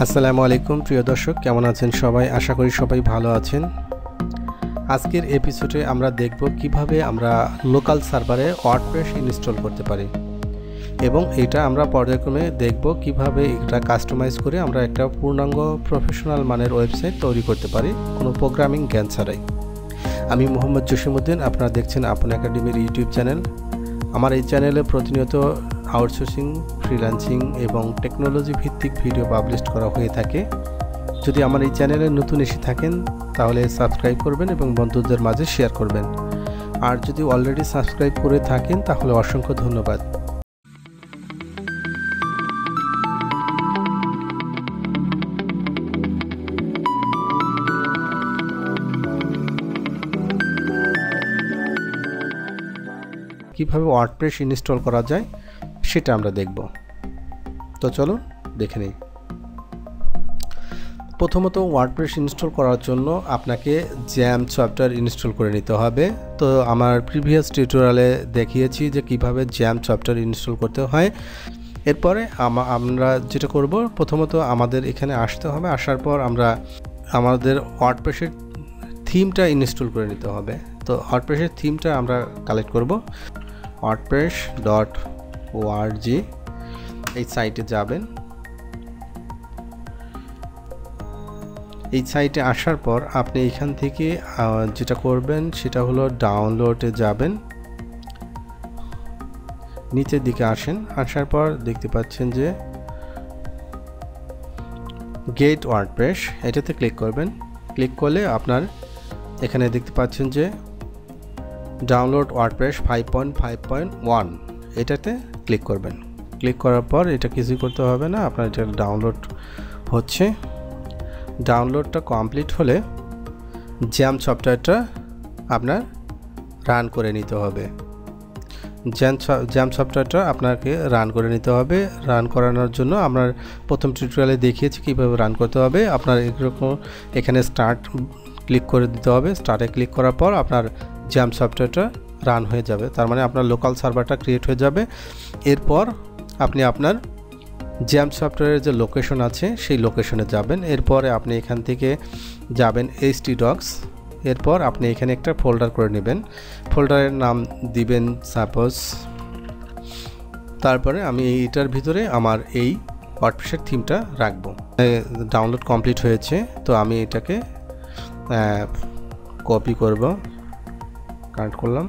আসসালামু আলাইকুম প্রিয় দর্শক, কেমন আছেন সবাই? আশা করি সবাই ভালো আছেন। আজকের এপিসোডে আমরা দেখব কিভাবে আমরা লোকাল সার্ভারে ওয়ার্ডপ্রেস ইনস্টল করতে পারি এবং এটা আমরা পর্যায়ক্রমে দেখব কিভাবে এটা কাস্টমাইজ করে আমরা একটা পূর্ণাঙ্গ প্রফেশনাল মানের ওয়েবসাইট তৈরি করতে পারি কোনো প্রোগ্রামিং জ্ঞান ছাড়াই। আমি মোহাম্মদ জসিমউদ্দিন, আপনারা দেখছেন আপন একাডেমির ইউটিউব চ্যানেল। আমার এই চ্যানেলে প্রতিনিয়ত আউটসোর্সিং, ফ্রিল্যান্সিং এবং টেকনোলজি ভিত্তিক ভিডিও পাবলিশ করা হয়ে থাকে। যদি আমার এই চ্যানেলে নতুন এসে থাকেন তাহলে সাবস্ক্রাইব করবেন এবং বন্ধুদের মাঝে শেয়ার করবেন। আর যদি অলরেডি সাবস্ক্রাইব করে থাকেন তাহলে অসংখ্য ধন্যবাদ। কিভাবে ওয়ার্ডপ্রেস ইনস্টল করা যায় সেটা আমরা দেখব। তো চলো দেখে নিই। প্রথমত ওয়ার্ডপ্রেস ইনস্টল করার জন্য আপনাকে জ্যাম সফটওয়্যার ইনস্টল করে নিতে হবে। তো আমার প্রিভিয়াস টিউটোরিয়ালে দেখিয়েছি যে কিভাবে জ্যাম সফটওয়্যার ইনস্টল করতে হয়। এরপরে আমরা যেটা করব, প্রথমত আমাদের এখানে আসতে হবে। আসার পর আমরা আমাদের ওয়ার্ডপ্রেসের থিমটা ইনস্টল করে নিতে হবে। তো ওয়ার্ডপ্রেসের থিমটা আমরা কালেক্ট করব। wordpress.org এই সাইটে যাবেন। এই সাইটে আসার পর আপনি এখান থেকে যেটা করবেন সেটা হলো ডাউনলোডে যাবেন। নিচের দিকে আসেন, আসার পর দেখতে পাচ্ছেন যে গেট ওয়ার্ডপ্রেস, এটাতে ক্লিক করবেন। ক্লিক করলে আপনার এখানে দেখতে পাচ্ছেন যে ডাউনলোড ওয়ার্ডপ্রেস 5.5.1 এটাতে ক্লিক করবেন। ক্লিক করার পর এটা কিছুই করতে হবে না, আপনার এটা ডাউনলোড হচ্ছে। ডাউনলোডটা কমপ্লিট হলে জ্যাম সফটওয়্যারটা আপনার রান করে নিতে হবে। জ্যাম সফটওয়্যারটা আপনাকে রান করে নিতে হবে। রান করানোর জন্য আমরা প্রথম টিউটোরিয়ালে দেখিয়েছি কীভাবে রান করতে হবে। আপনার এরকম এখানে স্টার্ট ক্লিক করে দিতে হবে। স্টার্টে ক্লিক করার পর আপনার জ্যাম সফটওয়্যারটা রান হয়ে যাবে, তার মানে আপনার লোকাল সার্ভারটা ক্রিয়েট হয়ে যাবে। এরপর আপনি আপনার জ্যাম সফটওয়্যারের যে লোকেশন আছে সেই লোকেশনে যাবেন। এরপরে আপনি এখান থেকে যাবেন htdocs। এরপর আপনি এখানে একটা ফোল্ডার করে নেবেন, ফোল্ডারের নাম দিবেন সাপোজ। তারপরে আমি এইটার ভিতরে আমার এই ওয়ার্ডপ্রেসের থিমটা রাখবো। ডাউনলোড কমপ্লিট হয়েছে, তো আমি এটাকে কপি করব, কানেক্ট করলাম।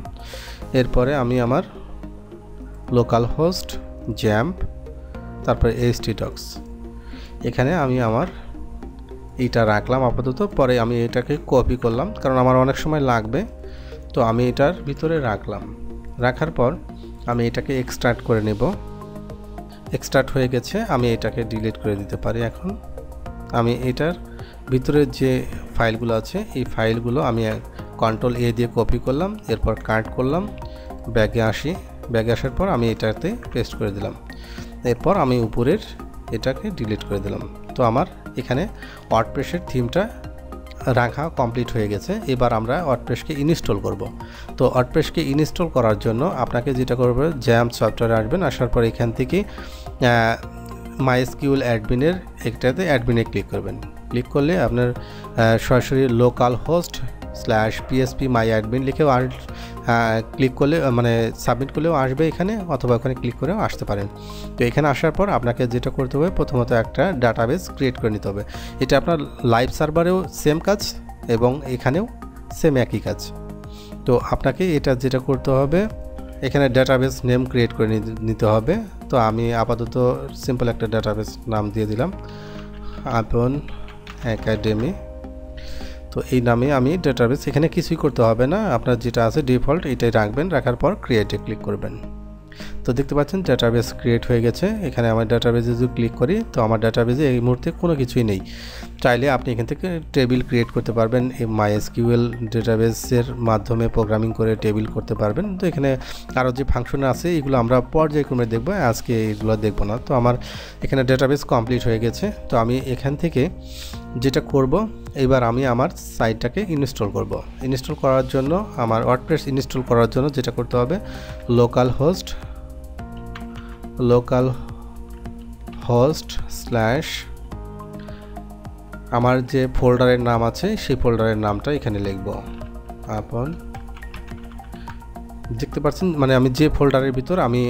এরপরে আমি আমার লোকাল হোস্ট জ্যাম্প, তারপরে htdocs, এখানে আমি আমার এইটা রাখলাম আপাতত। পরে আমি এটাকে কপি করলাম কারণ আমার অনেক সময় লাগবে, তো আমি এটার ভিতরে রাখলাম। রাখার পর আমি এটাকে এক্সট্রাক্ট করে নেব। এক্সট্রাক্ট হয়ে গেছে, আমি এটাকে ডিলিট করে দিতে পারি। এখন আমি এটার ভিতরে যে ফাইলগুলো আছে এই ফাইলগুলো আমি কন্ট্রোল A দিয়ে কপি করলাম, এরপর কাট করলাম, ব্যাগে আসি। ব্যাগে আসার পর আমি এটাতে পেস্ট করে দিলাম। এরপর আমি উপরের এটাকে ডিলিট করে দিলাম। তো আমার এখানে ওয়ার্ডপ্রেসের থিমটা রাখা কমপ্লিট হয়ে গেছে। এবার আমরা ওয়ার্ডপ্রেসকে ইনস্টল করব। তো ওয়ার্ডপ্রেসকে ইনস্টল করার জন্য আপনাকে যেটা করবে, জ্যাম সফটওয়্যারে আসবেন। আসার পর এখান থেকে MySQL অ্যাডমিনের একটাতে অ্যাডমিনে ক্লিক করবেন। ক্লিক করলে আপনার সরাসরি লোকাল হোস্ট /PSP myadmin লিখেও ক্লিক করলে মানে সাবমিট করলেও আসবে এখানে, অথবা ওখানে ক্লিক করেও আসতে পারেন। তো এখানে আসার পর আপনাকে যেটা করতে হবে, প্রথমত একটা ডাটাবেস ক্রিয়েট করে নিতে হবে। এটা আপনার লাইভ সার্ভারেও সেম কাজ এবং এখানেও সেম একই কাজ। তো আপনাকে এটা যেটা করতে হবে, এখানে ডাটাবেস নেম ক্রিয়েট করে নিতে হবে। তো আমি আপাতত সিম্পল একটা ডাটাবেস নাম দিয়ে দিলাম, আপন একাডেমি। তো এই নামে আমি ডাটাবেস, এখানে কিছুই করতে হবে না, আপনার যেটা আছে ডিফল্ট এটাই রাখবেন। রাখার পর ক্রিয়েটে ক্লিক করবেন। তো দেখতে পাচ্ছেন ডাটাবেস ক্রিয়েট হয়ে গেছে। এখানে আমার ডাটাবেসে যদি ক্লিক করি তো আমার ডাটাবেসে এই মুহূর্তে কোনো কিছুই নেই। চাইলে আপনি এখান থেকে টেবিল ক্রিয়েট করতে পারবেন, এই MySQL ডাটাবেসের মাধ্যমে প্রোগ্রামিং করে টেবিল করতে পারবেন। তো এখানে আরও যে ফাংশন আছে এগুলো আমরা পর্যায়ক্রমে দেখব, আজকে এগুলো দেখব না। তো আমার এখানে ডাটাবেস কমপ্লিট হয়ে গেছে। তো আমি এখান থেকে যেটা করব, এবার আমি আমার সাইটটাকে ইনস্টল করব। ইনস্টল করার জন্য আমার ওয়ার্ডপ্রেস ইনস্টল করার জন্য যেটা করতে হবে, লোকাল হোস্ট localhost আমার যে ফোল্ডারের নাম আছে সেই ফোল্ডারের নামটা এখানে লিখব। আপন দেখতে পাচ্ছেন মানে আমি যে ফোল্ডারের ভিতর আমি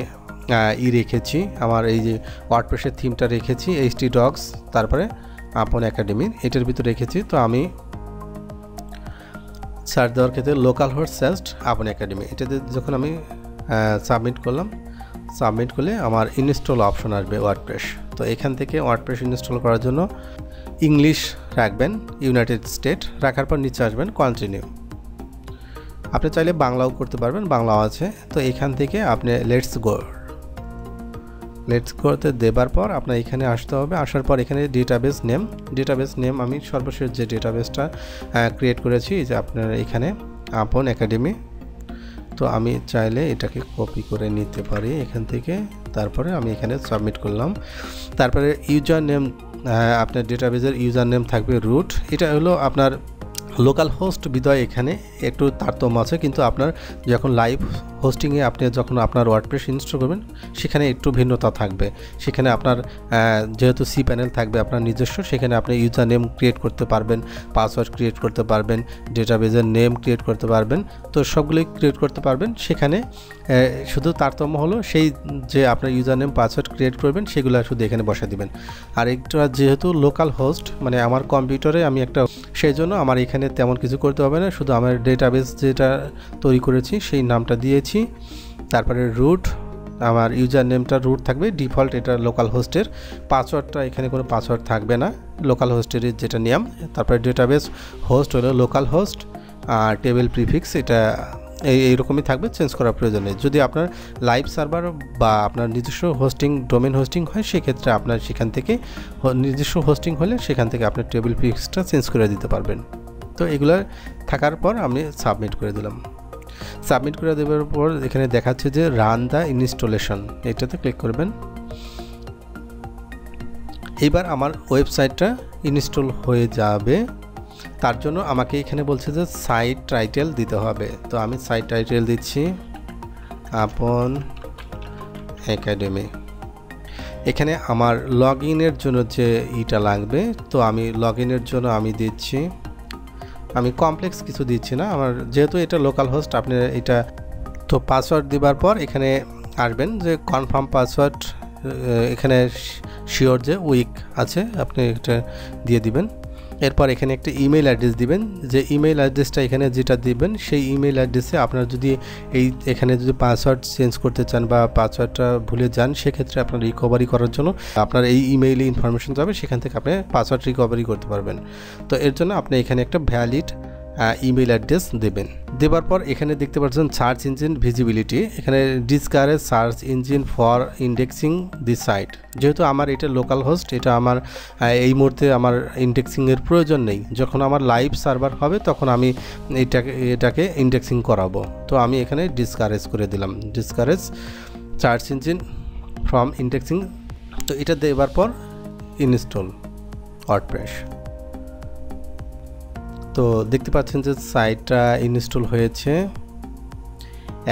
রেখেছি, আমার এই যে ওয়ার্ডপ্রেসের থিমটা রেখেছি htdocs, তারপরে আপন একাডেমির এটার ভিতর রেখেছি। তো আমি সার্চ দেওয়ার ক্ষেত্রে লোকাল হোস্ট সার্চ আপন একাডেমি, এটাতে যখন আমি সাবমিট করলাম, সাবমিট করলে আমার ইনস্টল অপশন আসবে ওয়ার্ডপ্রেস। তো এখান থেকে ওয়ার্ডপ্রেস ইনস্টল করার জন্য ইংলিশ রাখবেন, ইউনাইটেড স্টেট, রাখার পর নিচে আসবেন কন্টিনিউ। আপনি চাইলে বাংলাও করতে পারবেন, বাংলাও আছে। তো এখান থেকে আপনি লেটস গোতে দেবার পর আপনার এখানে আসতে হবে। আসার পর এখানে ডেটাবেস নেম আমি সর্বশেষ যে ডেটাবেসটা ক্রিয়েট করেছি যে আপনার এখানে আপন একাডেমি। তো আমি চাইলে এটাকে কপি করে নিতে পারি এখান থেকে, তারপরে আমি এখানে সাবমিট করলাম। তারপরে ইউজার নেম, আপনার ডেটাবেসের ইউজার নেম থাকবে রুট। এটা হলো আপনার লোকাল হোস্ট বিধায় এখানে একটু তারতম্য আছে, কিন্তু আপনার যখন লাইভ হোস্টিংয়ে আপনি যখন আপনার ওয়ার্ডপ্রেস ইনস্টল করবেন সেখানে একটু ভিন্নতা থাকবে। সেখানে আপনার যেহেতু সি প্যানেল থাকবে আপনার নিজস্ব, সেখানে আপনি ইউজার নেম ক্রিয়েট করতে পারবেন, পাসওয়ার্ড ক্রিয়েট করতে পারবেন, ডেটাবেসের নেম ক্রিয়েট করতে পারবেন। তো সবগুলোই ক্রিয়েট করতে পারবেন। সেখানে শুধু তারতম্য হলো সেই যে আপনার ইউজার নেম পাসওয়ার্ড ক্রিয়েট করবেন সেগুলো শুধু এখানে বসা দিবেন। আর একটা যেহেতু লোকাল হোস্ট মানে আমার কম্পিউটারে আমি একটা, সেই জন্য আমার এখানে তেমন কিছু করতে হবে না, শুধু আমার ডেটাবেস যেটা তৈরি করেছি সেই নামটা দিয়েছি। তারপরে রুট, আমার ইউজার নেমটা রুট থাকবে ডিফল্ট, এটা লোকাল হোস্টের। পাসওয়ার্ডটা এখানে কোনো পাসওয়ার্ড থাকবে না, লোকাল হোস্টের যেটা নিয়ম। তারপরে ডেটাবেস হোস্ট হলো লোকাল হোস্ট, আর টেবিল প্রিফিক্স এটা এইরকমই থাকবে, চেঞ্জ করার প্রয়োজন নেই। যদি আপনার লাইভ সার্ভার বা আপনার নিজস্ব হোস্টিং ডোমেন হোস্টিং হয় সেক্ষেত্রে আপনার সেখান থেকে নিজস্ব হোস্টিং হলে সেখান থেকে আপনার টেবিল প্রিফিক্সটা চেঞ্জ করে দিতে পারবেন। তো এগুলো থাকার পর আমি সাবমিট করে দিলাম। সাবমিট করে দেওয়ার পর এখানে দেখাচ্ছে যে রান দ্য ইনস্টলেশন, এটাতে ক্লিক করবেন। এইবার আমার ওয়েবসাইটটা ইনস্টল হয়ে যাবে। তার জন্য আমাকে এখানে বলছে যে সাইট টাইটেল দিতে হবে। তো আমি সাইট টাইটেল দিচ্ছি আপন একাডেমি। এখানে আমার লগ ইনের জন্য যে ইটা লাগবে, তো আমি লগ ইনের জন্য আমি দিচ্ছি, আমি কমপ্লেক্স কিছু দিচ্ছি না, আমার যেহেতু এটা লোকাল হোস্ট আপনি এটা। তো পাসওয়ার্ড দেওয়ার পর এখানে আসবেন যে কনফার্ম পাসওয়ার্ড, এখানে শিওর যে উইক আছে আপনি এটা দিয়ে দিবেন। এরপর এখানে একটা ইমেল অ্যাড্রেস দিবেন, যে ইমেল অ্যাড্রেসটা এখানে যেটা দিবেন সেই ইমেল অ্যাড্রেসে আপনার যদি এখানে যদি পাসওয়ার্ড চেঞ্জ করতে চান বা পাসওয়ার্ডটা ভুলে যান সেক্ষেত্রে আপনার রিকভারি করার জন্য আপনার এই ইমেইলে ইনফরমেশন যাবে, সেখান থেকে আপনি পাসওয়ার্ড রিকভারি করতে পারবেন। তো এর জন্য আপনি এখানে একটা ভ্যালিড ইমেল অ্যাড্রেস দেবেন। দেওয়ার পর এখানে দেখতে পাচ্ছেন সার্চ ইঞ্জিন ভিজিবিলিটি, এখানে discourage search engine for indexing the site. যেহেতু আমার এটা লোকাল হোস্ট, এটা আমার এই মুহূর্তে আমার ইন্ডেক্সিংয়ের প্রয়োজন নেই। যখন আমার লাইভ সার্ভার হবে তখন আমি এটাকে ইন্ডেক্সিং করাবো। তো আমি এখানে ডিসকারেজ করে দিলাম, discourage search engine from indexing. তো এটা দেওয়ার পর ইনস্টল ওয়ার্ডপ্রেস। তো দেখতে পাচ্ছেন যে সাইটটা ইনস্টল হয়েছে।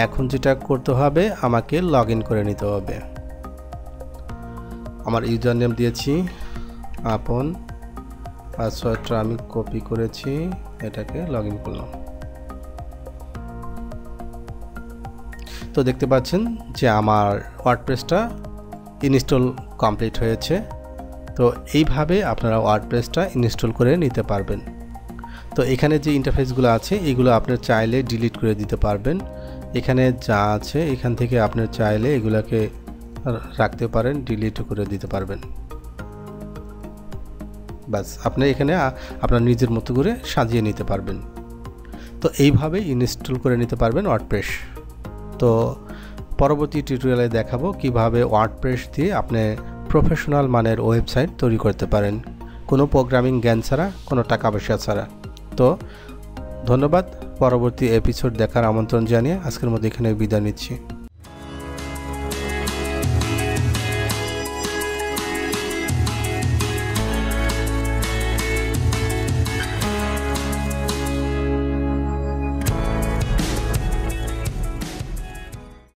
এখন যেটা করতে হবে আমাকে লগ ইন করে নিতে হবে। আমার ইউজার নেম দিয়েছি আপন, পাসওয়ার্ডটা আমি কপি করেছি, এটাকে লগ ইন করলাম। তো দেখতে পাচ্ছেন যে আমার ওয়ার্ডপ্রেসটা ইনস্টল কমপ্লিট হয়েছে। তো এইভাবে আপনারা ওয়ার্ডপ্রেসটা ইনস্টল করে নিতে পারবেন। তো এখানে যে ইন্টারফেসগুলো আছে এগুলো আপনার চাইলে ডিলিট করে দিতে পারবেন। এখানে যা আছে এখান থেকে আপনার চাইলে এগুলোকে রাখতে পারেন, ডিলিট করে দিতে পারবেন। বাস আপনি এখানে আপনার নিজের মতো করে সাজিয়ে নিতে পারবেন। তো এইভাবে ইনস্টল করে নিতে পারবেন ওয়ার্ডপ্রেস। তো পরবর্তী টিউটোরিয়ালে দেখাবো কিভাবে ওয়ার্ডপ্রেস দিয়ে আপনি প্রফেশনাল মানের ওয়েবসাইট তৈরি করতে পারেন, কোনো প্রোগ্রামিং জ্ঞান ছাড়া, কোনো টাকা পয়সা ছাড়া। তো ধন্যবাদ। পরবর্তী এপিসোড দেখার আমন্ত্রণ জানিয়ে আজকের মধ্যে এখানে বিদায় নিচ্ছি।